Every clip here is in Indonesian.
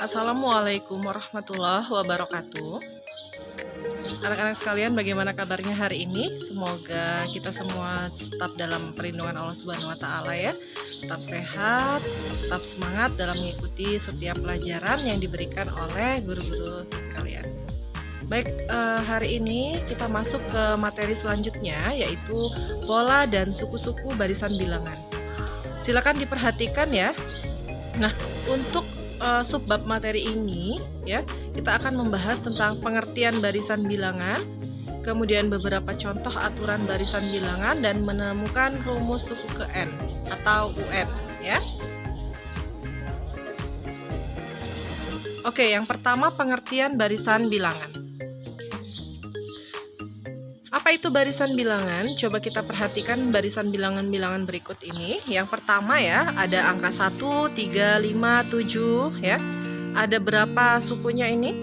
Assalamualaikum warahmatullahi wabarakatuh. Anak-anak sekalian, bagaimana kabarnya hari ini? Semoga kita semua tetap dalam perlindungan Allah Subhanahu wa Ta'ala ya. Tetap sehat, tetap semangat dalam mengikuti setiap pelajaran yang diberikan oleh guru-guru kalian. Baik, hari ini kita masuk ke materi selanjutnya, yaitu pola dan suku-suku barisan bilangan. Silakan diperhatikan ya. Nah, untuk subbab materi ini ya, kita akan membahas tentang pengertian barisan bilangan, kemudian beberapa contoh aturan barisan bilangan, dan menemukan rumus suku ke N atau UN ya. Oke, yang pertama pengertian barisan bilangan. Apa itu barisan bilangan? Coba kita perhatikan barisan bilangan-bilangan berikut ini. Yang pertama ya, ada angka 1, 3, 5, 7 ya. Ada berapa sukunya ini?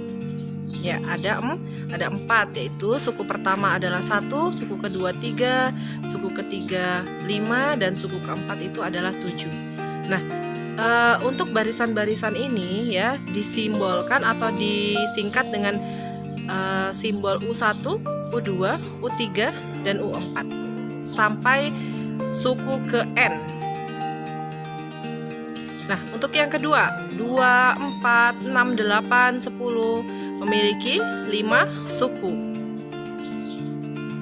Ya, ada 4, yaitu suku pertama adalah 1, suku kedua 3, suku ketiga 5, dan suku keempat itu adalah 7. Nah, untuk barisan-barisan ini ya disimbolkan atau disingkat dengan simbol U1, U2, U3, dan U4 sampai suku ke N. Nah, untuk yang kedua, 2, 4, 6, 8, 10 memiliki 5 suku.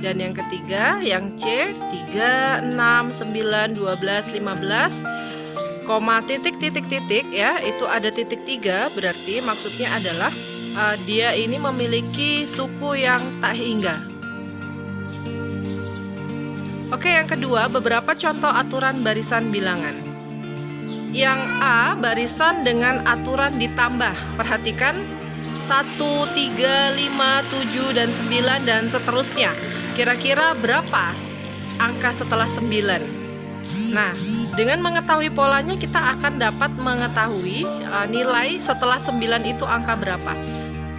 Dan yang ketiga, yang C, 3, 6, 9, 12, 15, koma titik ya, itu ada titik 3, berarti maksudnya adalah dia ini memiliki suku yang tak hingga. Oke, yang kedua, beberapa contoh aturan barisan bilangan. Yang A, barisan dengan aturan ditambah. Perhatikan 1, 3, 5, 7, dan 9 dan seterusnya. Kira-kira berapa angka setelah 9? Nah, dengan mengetahui polanya kita akan dapat mengetahui nilai setelah 9 itu angka berapa.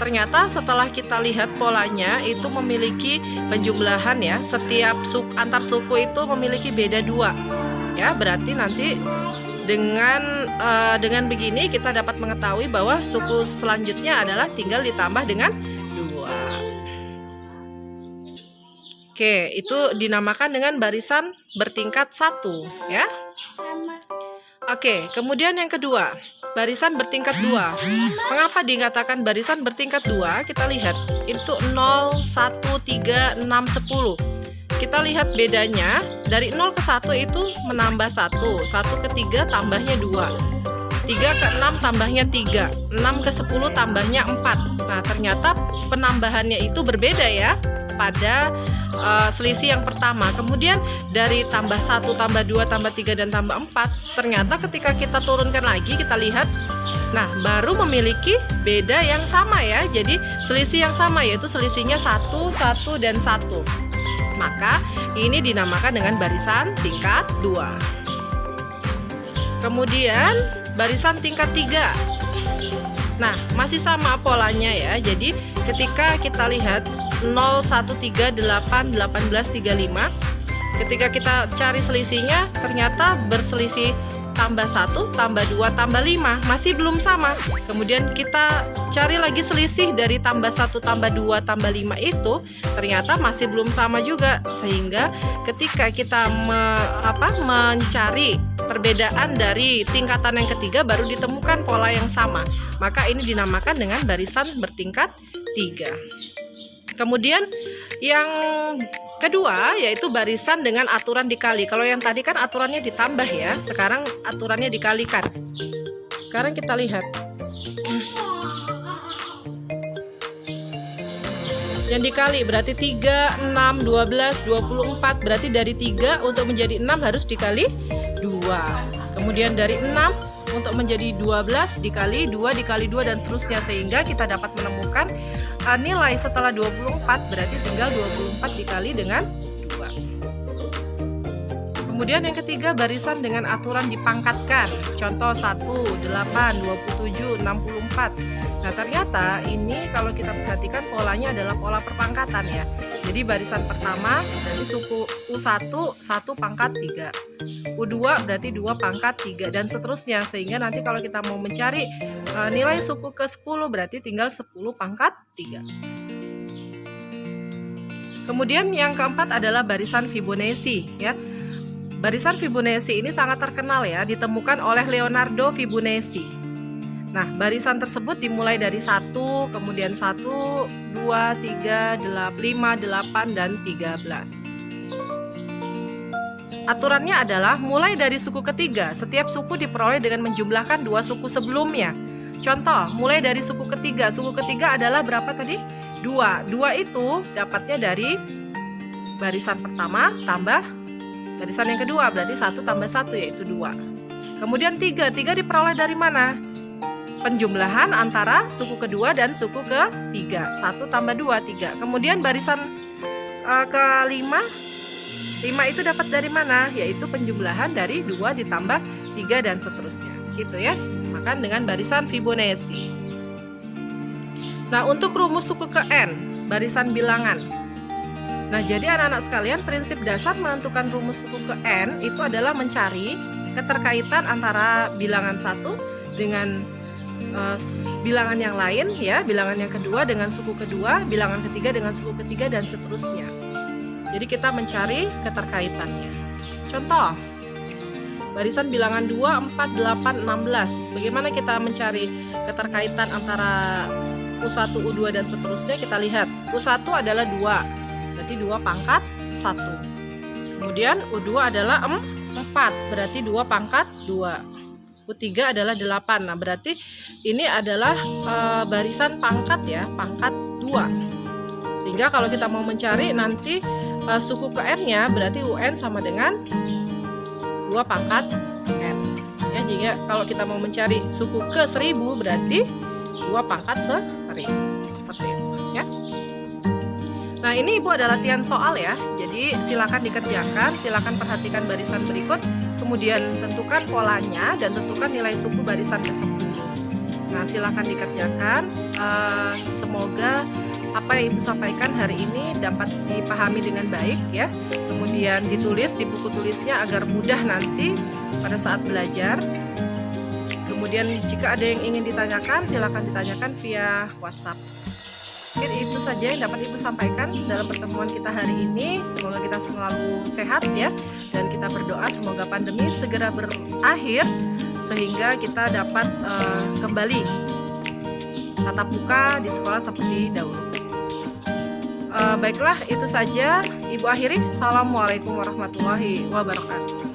Ternyata setelah kita lihat polanya itu memiliki penjumlahan ya, setiap antar suku itu memiliki beda 2 ya, berarti nanti dengan begini kita dapat mengetahui bahwa suku selanjutnya adalah tinggal ditambah dengan 2. Oke, itu dinamakan dengan barisan bertingkat 1 ya. Oke, kemudian yang kedua, barisan bertingkat 2. Mengapa dikatakan barisan bertingkat 2? Kita lihat, itu 0, 1, 3, 6, 10. Kita lihat bedanya, dari 0 ke 1 itu menambah 1, 1 ke 3 tambahnya 2, 3 ke 6 tambahnya 3, 6 ke 10 tambahnya 4. Nah, ternyata penambahannya itu berbeda ya pada selisih yang pertama. Kemudian dari tambah 1, tambah 2, tambah 3, dan tambah 4, ternyata ketika kita turunkan lagi, kita lihat, nah baru memiliki beda yang sama ya. Jadi selisih yang sama, yaitu selisihnya 1, 1, dan 1. Maka ini dinamakan dengan barisan tingkat 2. Kemudian barisan tingkat 3. Nah, masih sama polanya ya. Jadi ketika kita lihat 0, 1, 3, 8, 18, 35, ketika kita cari selisihnya, ternyata berselisih tambah 1, tambah 2, tambah 5, masih belum sama. Kemudian kita cari lagi selisih dari tambah 1, tambah 2, tambah 5 itu, ternyata masih belum sama juga. Sehingga ketika kita mencari perbedaan dari tingkatan yang ketiga, baru ditemukan pola yang sama. Maka ini dinamakan dengan barisan bertingkat 3. Kemudian yang kedua yaitu barisan dengan aturan dikali. Kalau yang tadi kan aturannya ditambah ya, sekarang aturannya dikalikan. Sekarang kita lihat. Yang dikali berarti 3, 6, 12, 24. Berarti dari 3 untuk menjadi 6 harus dikali 2. Kemudian dari 6 untuk menjadi 12 dikali 2 dikali 2 dan seterusnya, sehingga kita dapat menemukan nilai setelah 24, berarti tinggal 24 dikali dengan 2. Kemudian yang ketiga, barisan dengan aturan dipangkatkan. Contoh 1, 8, 27, 64. Nah, ternyata ini kalau kita perhatikan polanya adalah pola perpangkatan ya. Jadi barisan pertama berarti suku U1, 1 pangkat 3. U2 berarti 2 pangkat 3 dan seterusnya. Sehingga nanti kalau kita mau mencari nilai suku ke-10 berarti tinggal 10 pangkat 3. Kemudian yang keempat adalah barisan Fibonacci ya. Barisan Fibonacci ini sangat terkenal ya, ditemukan oleh Leonardo Fibonacci. Nah, barisan tersebut dimulai dari 1, kemudian 1, 2, 3, 5, 8, dan 13. Aturannya adalah mulai dari suku ketiga, setiap suku diperoleh dengan menjumlahkan 2 suku sebelumnya. Contoh, mulai dari suku ketiga adalah berapa tadi? 2. 2 itu dapatnya dari barisan pertama tambah barisan yang kedua, berarti 1 tambah 1 yaitu 2. Kemudian 3 diperoleh dari mana? Penjumlahan antara suku kedua dan suku ketiga. 1 tambah 2, 3. Kemudian barisan kelima, 5 itu dapat dari mana? Yaitu penjumlahan dari 2 ditambah 3 dan seterusnya. Gitu ya. Maka dengan barisan Fibonacci. Nah, untuk rumus suku ke N, barisan bilangan. Nah, jadi anak-anak sekalian, prinsip dasar menentukan rumus suku ke N itu adalah mencari keterkaitan antara bilangan 1 dengan bilangan yang lain ya, bilangan yang kedua dengan suku kedua, bilangan ketiga dengan suku ketiga dan seterusnya. Jadi kita mencari keterkaitannya. Contoh, barisan bilangan 2, 4, 8, 16. Bagaimana kita mencari keterkaitan antara U1, U2 dan seterusnya? Kita lihat, U1 adalah 2. Berarti 2 pangkat 1. Kemudian U2 adalah 4, berarti 2 pangkat 2. U3 adalah 8. Nah, berarti ini adalah barisan pangkat ya, pangkat 2. Sehingga kalau kita mau mencari nanti suku ke N-nya berarti UN sama dengan 2 pangkat N. Ya, jika kalau kita mau mencari suku ke 1000 berarti 2 pangkat 1000. Seperti itu ya. Nah, ini Ibu ada latihan soal ya. Jadi silakan dikerjakan, silakan perhatikan barisan berikut, kemudian tentukan polanya dan tentukan nilai suku barisan ke-10. Nah, silakan dikerjakan. Semoga apa yang Ibu sampaikan hari ini dapat dipahami dengan baik ya. Kemudian ditulis di buku tulisnya agar mudah nanti pada saat belajar. Kemudian jika ada yang ingin ditanyakan, silakan ditanyakan via WhatsApp. Mungkin itu saja yang dapat Ibu sampaikan dalam pertemuan kita hari ini. Semoga kita selalu sehat ya, dan kita berdoa semoga pandemi segera berakhir sehingga kita dapat kembali tatap muka di sekolah seperti dahulu. Baiklah, itu saja Ibu akhiri. Assalamualaikum warahmatullahi wabarakatuh.